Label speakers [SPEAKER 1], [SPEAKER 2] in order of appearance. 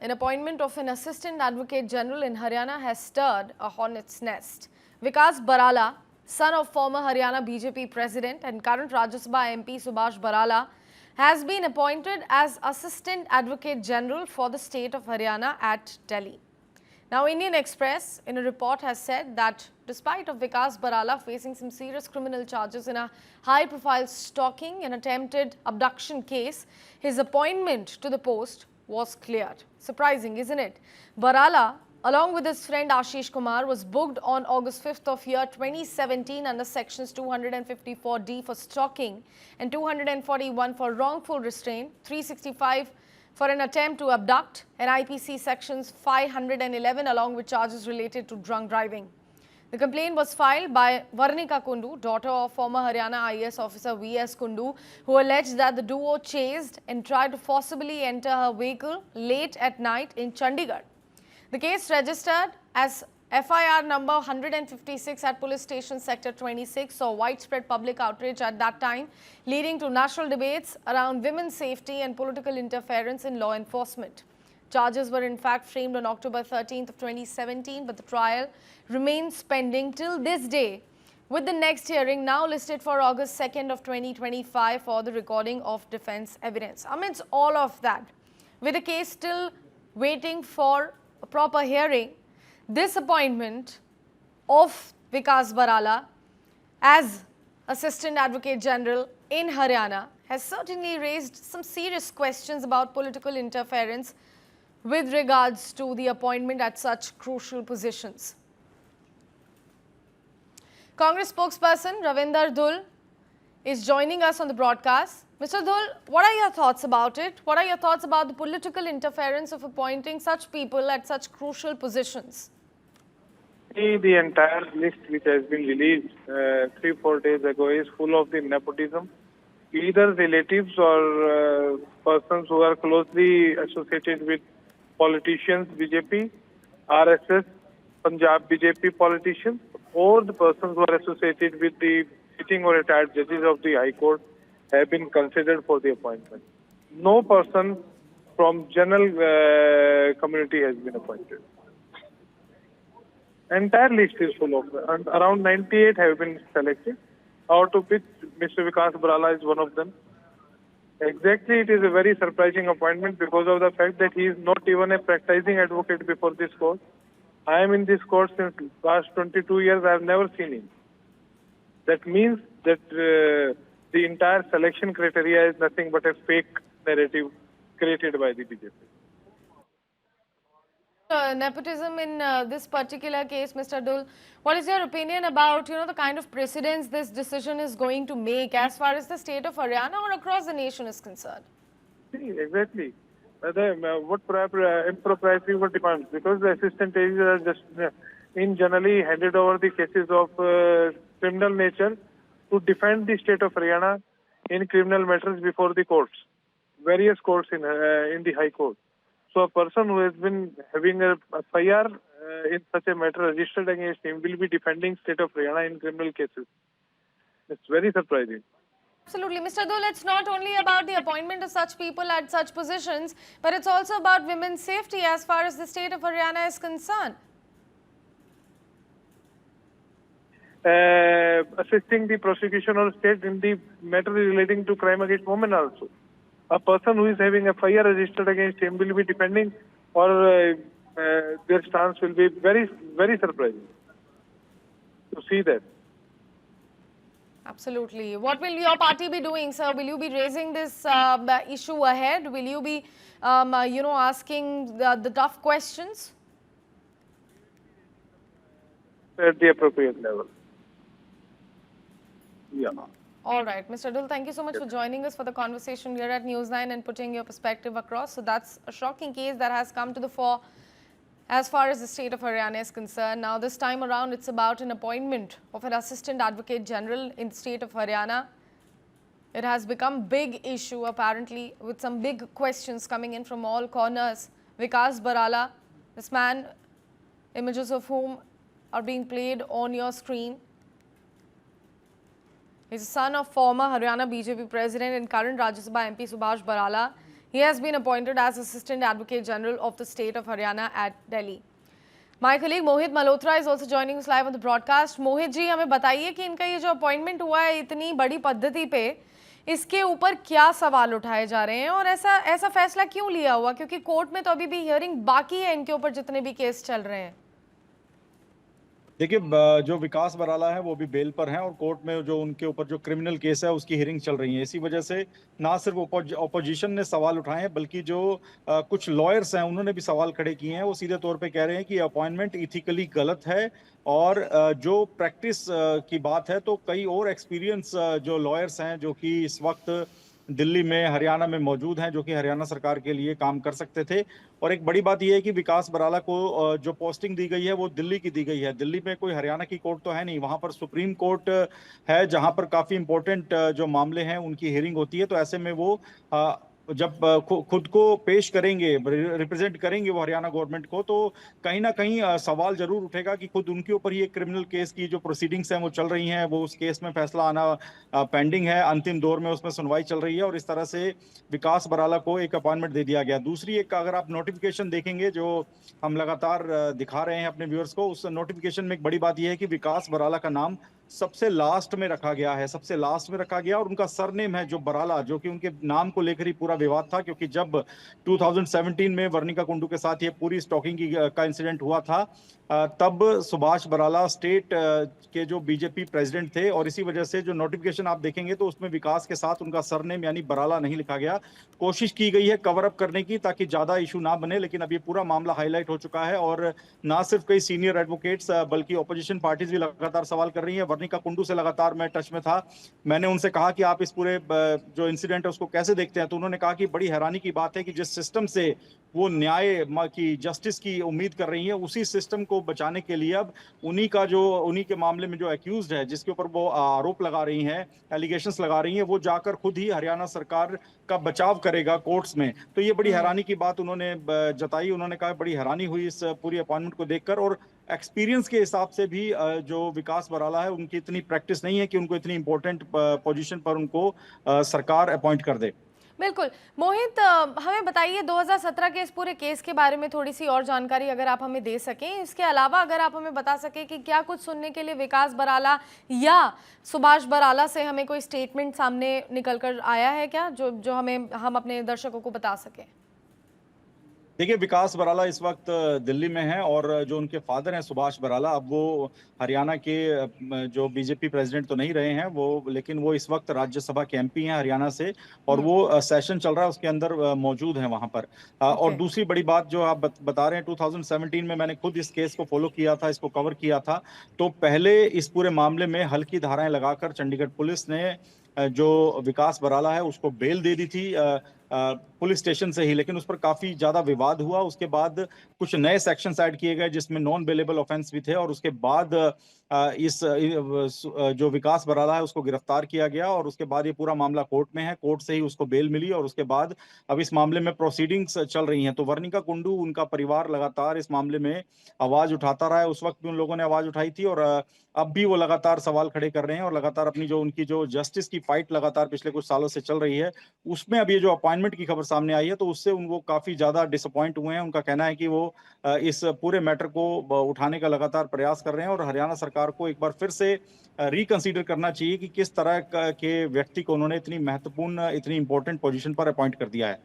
[SPEAKER 1] an appointment of an Assistant Advocate General in Haryana has stirred a hornet's nest. Vikas Barala, son of former Haryana BJP President and current Rajya Sabha MP Subhash Barala, has been appointed as Assistant Advocate General for the state of Haryana at Delhi. Now, Indian Express in a report has said that despite of Vikas Barala facing some serious criminal charges in a high-profile stalking and attempted abduction case, his appointment to the post was cleared. Surprising, isn't it? Barala, along with his friend Ashish Kumar, was booked on August 5th of year 2017 under sections 254D for stalking and 241 for wrongful restraint, 365 for an attempt to abduct, and IPC sections 511 along with charges related to drunk driving. The complaint was filed by Varnika Kundu, daughter of former Haryana IAS officer V.S. Kundu, who alleged that the duo chased and tried to forcibly enter her vehicle late at night in Chandigarh. The case registered as FIR number 156 at Police Station Sector 26 saw widespread public outrage at that time, leading to national debates around women's safety and political interference in law enforcement. Charges were in fact framed on October 13th of 2017, but the trial remains pending till this day, with the next hearing now listed for August 2nd of 2025 for the recording of defense evidence. Amidst all of that, with the case still waiting for a proper hearing, this appointment of Vikas Barala as Assistant Advocate General in Haryana has certainly raised some serious questions about political interference with regards to the appointment at such crucial positions. Congress spokesperson Ravinder Dhul is joining us on the broadcast. Mr. Dhul, what are your thoughts about it? What are your thoughts about the political interference of appointing such people at such crucial positions?
[SPEAKER 2] The entire list which has been released 3-4 days ago is full of the nepotism, either relatives or persons who are closely associated with politicians, BJP, RSS, Punjab BJP politicians, or the persons who are associated with the sitting or retired judges of the High Court have been considered for the appointment. No person from general community has been appointed. Entire list is full of them. Around 98 have been selected, out of which Mr. Vikas Barala is one of them. Exactly, it is a very surprising appointment because of the fact that he is not even a practicing advocate before this court. I am in this court since last 22 years. I have never seen him. That means that the entire selection criteria is nothing but a fake narrative created by the BJP.
[SPEAKER 1] Nepotism in this particular case, Mr. Dhul, what is your opinion about the kind of precedence this decision is going to make as far as the state of Haryana or across the nation is concerned?
[SPEAKER 2] See, exactly. What impropriety would demand? Because the assistant AGs are just in generally handed over the cases of criminal nature to defend the state of Haryana in criminal matters before the courts, various courts in the High Court. So a person who has been having a FIR in such a matter registered against him will be defending state of Haryana in criminal cases. It's very surprising.
[SPEAKER 1] Absolutely. Mr. Dhul, it's not only about the appointment of such people at such positions, but it's also about women's safety as far as the state of Haryana is concerned.
[SPEAKER 2] Assisting the prosecution or state in the matter relating to crime against women also. A person who is having a FIR registered against him will be defending, or their stance will be very, very surprising to see that.
[SPEAKER 1] Absolutely. What will your party be doing, sir? Will you be raising this issue ahead? Will you be, asking the tough questions?
[SPEAKER 2] At the appropriate level. Yeah.
[SPEAKER 1] All right. Mr. Dhul, thank you so much for joining us for the conversation here at News9 and putting your perspective across. So that's a shocking case that has come to the fore as far as the state of Haryana is concerned. Now, this time around, it's about an appointment of an Assistant Advocate General in the state of Haryana. It has become a big issue, apparently, with some big questions coming in from all corners. Vikas Barala, this man, images of whom are being played on your screen. He's the son of former Haryana BJP President and current Rajya Sabha MP Subhash Barala. He has been appointed as Assistant Advocate General of the state of Haryana at Delhi. My colleague Mohit Malhotra is also joining us live on the broadcast. Mohit जी, हमें बताइए कि इनका ये जो appointment हुआ है इतनी बड़ी पद्धति पे, इसके ऊपर क्या सवाल उठाए जा रहे हैं और ऐसा फैसला क्यों लिया हुआ, क्योंकि कोर्ट में तो अभी भी हियरिंग बाकी है इनके ऊपर जितने भी केस चल रहे हैं।
[SPEAKER 3] देखिए, जो विकास बराला है वो भी बेल पर हैं और कोर्ट में जो उनके ऊपर जो क्रिमिनल केस है उसकी हियरिंग चल रही है। इसी वजह से ना सिर्फ ऑपोजिशन ने सवाल उठाए हैं बल्कि जो कुछ लॉयर्स हैं उन्होंने भी सवाल खड़े किए हैं। वो सीधे तौर पे कह रहे हैं कि अपॉइंटमेंट इथिकली गलत है और जो प्रैक्टिस की बात है तो कई और एक्सपीरियंस जो लॉयर्स हैं जो कि इस वक्त दिल्ली में हरियाणा में मौजूद हैं, जो कि हरियाणा सरकार के लिए काम कर सकते थे। और एक बड़ी बात यह है कि विकास बराला को जो पोस्टिंग दी गई है वो दिल्ली की दी गई है। दिल्ली में कोई हरियाणा की कोर्ट तो है नहीं, वहां पर सुप्रीम कोर्ट है जहां पर काफी इंपॉर्टेंट जो मामले हैं उनकी हियरिंग होती है। तो ऐसे में वो जब खुद को पेश करेंगे, रिप्रेजेंट करेंगे वो हरियाणा गवर्नमेंट को, तो कहीं ना कहीं सवाल जरूर उठेगा कि खुद उनके ऊपर ही एक क्रिमिनल केस की जो प्रोसीडिंग्स हैं वो चल रही हैं, वो उस केस में फैसला आना पेंडिंग है, अंतिम दौर में उसमें सुनवाई चल रही है और इस तरह से विकास बराला को एक अपॉइंटमेंट दे दिया गया। दूसरी एक, अगर आप नोटिफिकेशन देखेंगे जो हम लगातार दिखा रहे हैं अपने व्यूअर्स को, उस नोटिफिकेशन में एक बड़ी बात यह है कि विकास बराला का नाम सबसे लास्ट में रखा गया है, सबसे लास्ट में रखा गया और उनका सरनेम है जो बराला, जो कि उनके नाम को लेकर ही पूरा विवाद था। क्योंकि जब 2017 में वर्णिका कुंडू के साथ ये पूरी स्टॉकिंग का इंसिडेंट हुआ था, तब सुभाष बराला स्टेट के जो बीजेपी प्रेसिडेंट थे और इसी वजह से जो नोटिफिकेशन आप देखेंगे तो उसमें विकास के साथ उनका सरनेम यानी बराला नहीं लिखा गया। कोशिश की गई है कवर अप करने की ताकि ज्यादा इशू ना बने, लेकिन अब ये पूरा मामला हाईलाइट हो चुका है और ना सिर्फ कई सीनियर एडवोकेट्स बल्कि ऑपोजिशन पार्टीज भी लगातार सवाल कर रही है। वर्णिका कुंडू से लगातार मैं टच में था, मैंने उनसे कहा कि आप इस पूरे जो इंसिडेंट है उसको कैसे देखते हैं, तो उन्होंने कहा कि बड़ी हैरानी की बात है कि जिस सिस्टम से वो न्याय की, जस्टिस की उम्मीद कर रही है, उसी सिस्टम को बचाने के लिए अब उन्हीं के मामले में जो एक्यूज्ड है, जिसके ऊपर वो आरोप लगा रही हैं, एलिगेशंस लगा रही हैं, वो जाकर खुद ही हरियाणा सरकार का बचाव करेगा कोर्ट्स में। तो ये बड़ी हैरानी की बात उन्होंने जताई। उन्होंने कहा बड़ी हैरानी हुई इस पूरी अपॉइंटमेंट को देखकर और एक्सपीरियंस के हिसाब से भी जो विकास बराला है उनकी इतनी प्रैक्टिस नहीं है कि उनको इतनी इंपॉर्टेंट पोजीशन पर उनको सरकार अपॉइंट कर दे।
[SPEAKER 1] बिल्कुल। मोहित, हमें बताइए 2017 के इस पूरे केस के बारे में थोड़ी सी और जानकारी अगर आप हमें दे सकें। इसके अलावा अगर आप हमें बता सकें कि क्या कुछ सुनने के लिए विकास बराला या सुभाष बराला से हमें कोई स्टेटमेंट सामने निकल कर आया है क्या, जो हम अपने दर्शकों को बता सकें?
[SPEAKER 3] देखिए, विकास बराला इस वक्त दिल्ली में है और जो उनके फादर हैं सुभाष बराला, अब वो हरियाणा के जो बीजेपी प्रेसिडेंट तो नहीं रहे हैं वो, लेकिन वो इस वक्त राज्यसभा के एमपी हैं हरियाणा से और वो सेशन चल रहा है उसके अंदर मौजूद हैं वहां पर। और दूसरी बड़ी बात जो आप बता रहे हैं, 2017 में मैंने खुद इस केस को फॉलो किया था, इसको कवर किया था। तो पहले इस पूरे मामले में हल्की धाराएं लगाकर चंडीगढ़ पुलिस ने जो विकास बराला है उसको बेल दे दी थी पुलिस स्टेशन से ही, लेकिन उस पर काफी ज्यादा विवाद हुआ। उसके बाद कुछ नए सेक्शंस ऐड किए गए जिसमें नॉन बेलेबल ऑफेंस भी थे और उसके बाद जो विकास बराला है उसको गिरफ्तार किया गया और उसके बाद ये पूरा मामला कोर्ट में है, कोर्ट से ही उसको बेल मिली और उसके बाद अब इस मामले में प्रोसीडिंग्स चल रही हैं। तो वर्णिका कुंडू, उनका परिवार लगातार इस मामले में आवाज उठाता रहा है, उस वक्त भी उन लोगों ने आवाज उठाई थी और अब भी वो लगातार सवाल खड़े कर रहे हैं और लगातार अपनी उनकी जो जस्टिस की फाइट लगातार पिछले कुछ सालों से चल रही है, उसमें अब ये जो अपॉइंटमेंट की खबर सामने आई है तो उससे वो काफी ज्यादा डिसअपॉइंट हुए हैं। उनका कहना है कि वो इस पूरे मैटर को उठाने का लगातार प्रयास कर रहे हैं और हरियाणा सरकार को एक बार फिर से रिकंसीडर करना चाहिए कि किस तरह के व्यक्ति को उन्होंने इतनी महत्वपूर्ण, इतनी इंपॉर्टेंट पोजीशन पर अपॉइंट कर दिया है।